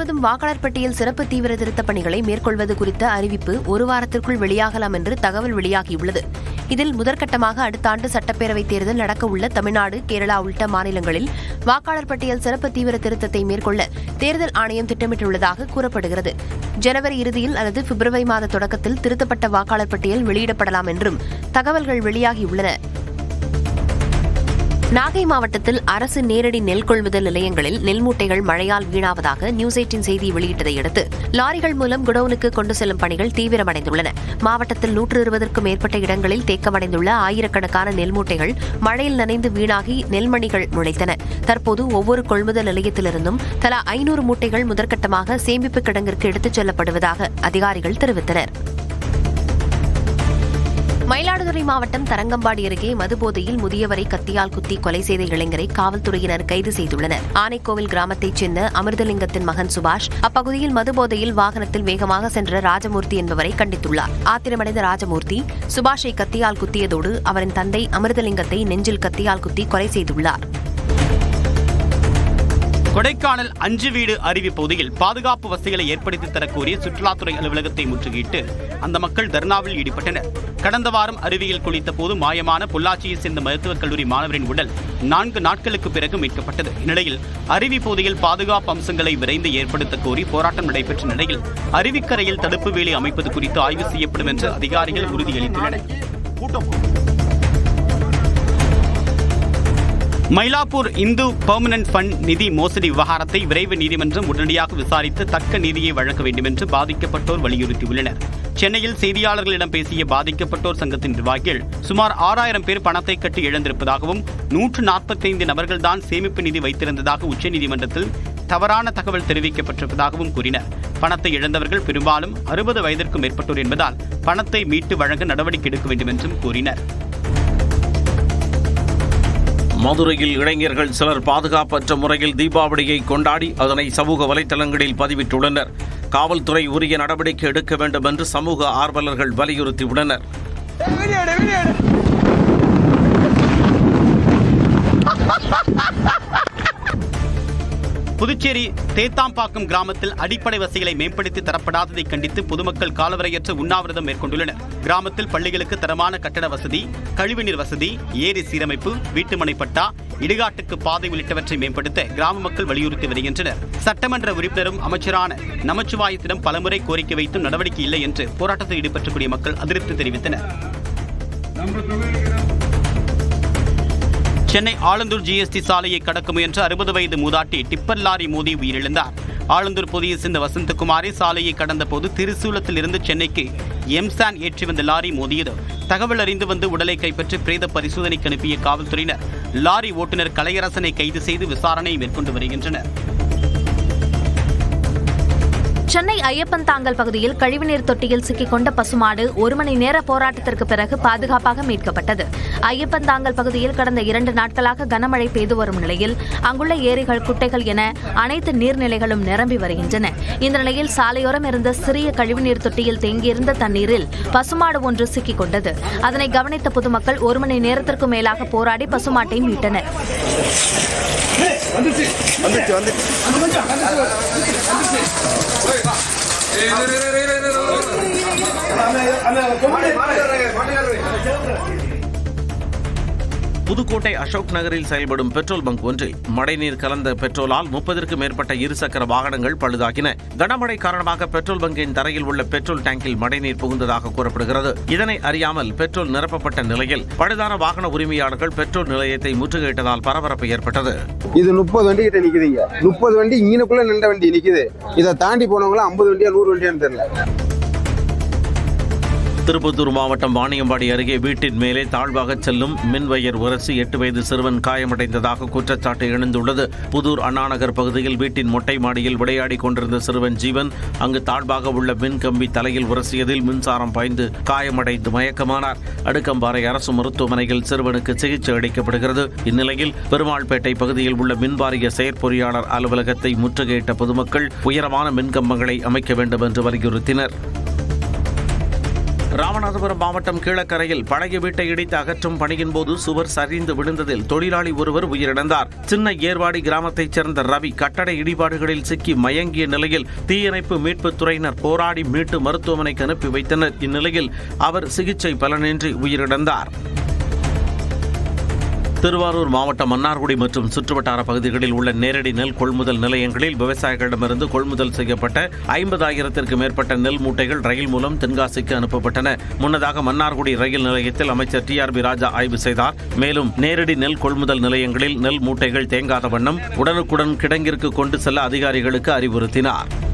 முழுவதும் வாக்காளர் பட்டியல் சிறப்பு தீவிர திருத்தப் பணிகளை மேற்கொள்வது குறித்த அறிவிப்பு ஒரு வாரத்திற்குள் வெளியாகலாம் என்று தகவல் வெளியாகியுள்ளது. இதில் முதற்கட்டமாக அடுத்த ஆண்டு சட்டப்பேரவைத் தேர்தல் நடக்கவுள்ள தமிழ்நாடு, கேரளா உள்ளிட்ட மாநிலங்களில் வாக்காளர் பட்டியல் சிறப்பு தீவிர திருத்தத்தை மேற்கொள்ள தேர்தல் ஆணையம் திட்டமிட்டுள்ளதாக கூறப்படுகிறது. ஜனவரி இறுதியில் அல்லது பிப்ரவரி மாத தொடக்கத்தில் திருத்தப்பட்ட வாக்காளர் பட்டியல் வெளியிடப்படலாம் என்றும் தகவல்கள் வெளியாகியுள்ளன. நாகை மாவட்டத்தில் அரசு நேரடி நெல் கொள்முதல் நிலையங்களில் நெல் மூட்டைகள் மழையால் வீணாவதாக நியூஸ் 18 செய்தி வெளியிட்டதை அடுத்து லாரிகள் மூலம் குடோனுக்கு கொண்டு செல்லும் பணிகள் தீவிரமடைந்துள்ளன. மாவட்டத்தில் 120க்கும் மேற்பட்ட இடங்களில் தேக்கமடைந்துள்ள ஆயிரக்கணக்கான நெல் மூட்டைகள் மழையில் நனைந்து வீணாகி நெல்மணிகள் முளைத்தன. தற்போது ஒவ்வொரு கொள்முதல் நிலையத்திலிருந்தும் தலா 500 மூட்டைகள் முதற்கட்டமாக சேமிப்பு கிடங்கிற்கு எடுத்துச் செல்லப்படுவதாக அதிகாரிகள் தெரிவித்தனர். மயிலாடுதுறை மாவட்டம் தரங்கம்பாடி அருகே மதுபோதையில் முதியவரை கத்தியால் குத்தி கொலை செய்த இளைஞரை காவல்துறையினர் கைது செய்துள்ளனர். ஆனைக்கோவில் கிராமத்தைச் சேர்ந்த அமிர்தலிங்கத்தின் மகன் சுபாஷ் அப்பகுதியில் மதுபோதையில் வாகனத்தில் வேகமாக சென்ற ராஜமூர்த்தி என்பவரை கண்டித்துள்ளார். ஆத்திரமடைந்த ராஜமூர்த்தி சுபாஷை கத்தியால் குத்தியதோடு அவரின் தந்தை அமிர்தலிங்கத்தை நெஞ்சில் கத்தியால் குத்தி கொலை செய்துள்ளார். கொடைக்கானல் 5 வீடு அருவி பகுதியில் பாதுகாப்பு வசதிகளை ஏற்படுத்தி தரக்கோரிய சுற்றுலாத்துறை அலுவலகத்தை முற்றுகையிட்டு அந்த மக்கள் தர்ணாவில் ஈடுபட்டனர். கடந்த வாரம் அருவியில் குளித்த போது மாயமான பொள்ளாச்சியைச் சேர்ந்த மருத்துவக் கல்லூரி மாணவரின் உடல் 4 நாட்களுக்கு பிறகு மீட்கப்பட்டது. இந்நிலையில் அருவி பகுதியில் பாதுகாப்பு அம்சங்களை விரைந்து ஏற்படுத்த கோரி போராட்டம் நடைபெற்ற நிலையில் அருவிக்கரையில் தடுப்பு வேலி அமைப்பது குறித்து ஆய்வு செய்யப்படும் என்று அதிகாரிகள் உறுதியளித்துள்ளனர். மயிலாப்பூர் இந்து பெர்மனன்ட் ஃபண்ட் நிதி மோசடி விவகாரத்தை விரைவு நீதிமன்றம் உடனடியாக விசாரித்து தக்க நீதியை வழங்க வேண்டும் என்று பாதிக்கப்பட்டோர் வலியுறுத்தியுள்ளனர். சென்னையில் செய்தியாளர்களிடம் பேசிய பாதிக்கப்பட்டோர் சங்கத்தின் நிர்வாகிகள் சுமார் 6000 பேர் பணத்தை கட்டி இழந்திருப்பதாகவும் 145 நபர்கள்தான் சேமிப்பு நிதி வைத்திருந்ததாக உச்சநீதிமன்றத்தில் தவறான தகவல் தெரிவிக்கப்பட்டிருப்பதாகவும் கூறினர். பணத்தை இழந்தவர்கள் பெரும்பாலும் 60 வயதிற்கும் மேற்பட்டோர் என்பதால் பணத்தை மீட்டு வழங்க நடவடிக்கை எடுக்க வேண்டும் என்றும் கூறினர். மதுரையில் இளைஞர்கள் சிலர் பாதுகாப்பற்ற முறையில் தீபாவளியை கொண்டாடி அதனை சமூக வலைதளங்களில் பதிவிட்டுள்ளனர். காவல்துறை உரிய நடவடிக்கை எடுக்க வேண்டும் என்று சமூக ஆர்வலர்கள் வலியுறுத்தியுள்ளனர். புதுச்சேரி தேத்தாம்பாக்கம் கிராமத்தில் அடிப்படை வசதிகளை மேம்படுத்தி தரப்படாததை கண்டித்து பொதுமக்கள் காலவரையற்ற உண்ணாவிரதம் மேற்கொண்டுள்ளனர். கிராமத்தில் பள்ளிகளுக்கு தரமான கட்டட வசதி, கழிவுநீர் வசதி, ஏரி சீரமைப்பு, வீட்டுமனை பட்டா, இடுகாட்டுக்கு பாதை உள்ளிட்டவற்றை மேம்படுத்த கிராம மக்கள் வலியுறுத்தி வருகின்றனர். சட்டமன்ற உறுப்பினரும் அமைச்சரான நமச்சிவாயத்திடம் பலமுறை கோரிக்கை வைத்தும் நடவடிக்கை இல்லை என்று போராட்டத்தில் ஈடுபட்டக்கூடிய மக்கள் அதிருப்தி தெரிவித்தனர். சென்னை ஆலந்தூர் ஜிஎஸ்டி சாலையை கடக்க முயன்ற 60 வயது மூதாட்டி டிப்பர் லாரி மோதி உயிரிழந்தார். ஆலந்தூர் பகுதியை சேர்ந்த வசந்தகுமாரி சாலையை கடந்த போது திருசூலத்தில் இருந்து சென்னைக்கு எம்சான் ஏற்றி வந்த லாரி மோதியது. தகவல் அறிந்து வந்து உடலை கைப்பற்றி பிரேத பரிசோதனைக்கு அனுப்பிய காவல்துறையினர் லாரி ஓட்டுநர் கலையரசனை கைது செய்து விசாரணை மேற்கொண்டு வருகின்றனர். சென்னை ஐயப்பன் தாங்கல் பகுதியில் கழிவுநீர் தொட்டியில் சிக்கிக்கொண்ட பசுமாடு 1 மணி நேர போராட்டத்திற்கு பிறகு பாதுகாப்பாக மீட்கப்பட்டது. ஐயப்பன் தாங்கல் பகுதியில் கடந்த 2 நாட்களாக கனமழை பெய்து வரும் நிலையில் அங்குள்ள ஏரிகள், குட்டைகள் என அனைத்து நீர்நிலைகளும் நிரம்பி வருகின்றன. இந்த நிலையில் சாலையோரம் இருந்த சிறிய கழிவுநீர் தொட்டியில் தேங்கியிருந்த தண்ணீரில் பசுமாடு ஒன்று சிக்கிக் கொண்டது. அதனை கவனித்த பொதுமக்கள் 1 மணி நேரத்திற்கு மேலாக போராடி பசுமாட்டை மீட்டனர். புதுக்கோட்டை அசோக் நகரில் செயல்படும் பெட்ரோல் பங்க் ஒன்றில் மழைநீர் கலந்த பெட்ரோலால் 30க்கும் மேற்பட்ட இருசக்கர வாகனங்கள் பழுதாகின. கனமழை காரணமாக பெட்ரோல் பங்கின் தரையில் உள்ள பெட்ரோல் டேங்கில் மழைநீர் புகுந்ததாக கூறப்படுகிறது. இதனை அறியாமல் பெட்ரோல் நிரப்பப்பட்ட நிலையில் பழுதான வாகன உரிமையாளர்கள் பெட்ரோல் நிலையத்தை முற்றுகையிட்டதால் பரபரப்பு ஏற்பட்டது. இது 30 வண்டி கிட்ட நிக்குதுங்க. 30 வண்டி இங்கனக்குள்ள நின்ற வண்டி நிக்குது. இதை தாண்டி போனவங்க 50 வண்டியா 100 வண்டியான்னு தெரியல. திருப்பத்தூர் மாவட்டம் வாணியம்பாடி அருகே வீட்டின் மேலே தாழ்வாக செல்லும் மின்வயர் உரசி 8 வயது சிறுவன் காயமடைந்ததாக குற்றச்சாட்டு எழுந்துள்ளது. புதூர் அண்ணாநகர் பகுதியில் வீட்டின் மொட்டை மாடியில் விளையாடி கொண்டிருந்த சிறுவன் ஜீவன் அங்கு தாழ்வாக உள்ள மின் கம்பி தலையில் உரசியதில் மின்சாரம் பாய்ந்து காயமடைந்து மயக்கமானார். அடுக்கம்பாறை அரசு மருத்துவமனையில் சிறுவனுக்கு சிகிச்சை அளிக்கப்படுகிறது. இந்நிலையில் பெருமாள்பேட்டை பகுதியில் உள்ள மின்வாரிய செயற்பொறியாளர் அலுவலகத்தை முற்றுகையிட்ட பொதுமக்கள் உயரமான மின்கம்பங்களை அமைக்க வேண்டும் என்று வலியுறுத்தினர். ராமநாதபுரம் மாவட்டம் கீழக்கரையில் பழைய வீட்டை இடித்து அகற்றும் பணியின் போது சுவர் சரிந்து விழுந்ததில் தொழிலாளி ஒருவர் உயிரிழந்தார். சின்ன ஏர்வாடி கிராமத்தைச் சேர்ந்த ரவி கட்டட இடிபாடுகளில் சிக்கி மயங்கிய நிலையில் தீயணைப்பு மீட்புத் துறையினர் போராடி மீட்டு மருத்துவமனைக்கு அனுப்பி வைத்தனர். இந்நிலையில் அவர் சிகிச்சை பலனின்றி உயிரிழந்தார். திருவாரூர் மாவட்டம் மன்னார்குடி மற்றும் சுற்றுவட்டார பகுதிகளில் உள்ள நேரடி நெல் கொள்முதல் நிலையங்களில் விவசாயிகளிடமிருந்து கொள்முதல் செய்யப்பட்ட 50,000த்திற்கும் மேற்பட்ட நெல் மூட்டைகள் ரயில் மூலம் தென்காசிக்கு அனுப்பப்பட்டன. முன்னதாக மன்னார்குடி ரயில் நிலையத்தில் அமைச்சர் TRB ராஜா ஆய்வு செய்தார். மேலும் நேரடி நெல் கொள்முதல் நிலையங்களில் நெல் மூட்டைகள் தேங்காத வண்ணம் உடனுக்குடன் கிடங்கிற்கு கொண்டு செல்ல அதிகாரிகளுக்கு அறிவுறுத்தினார்.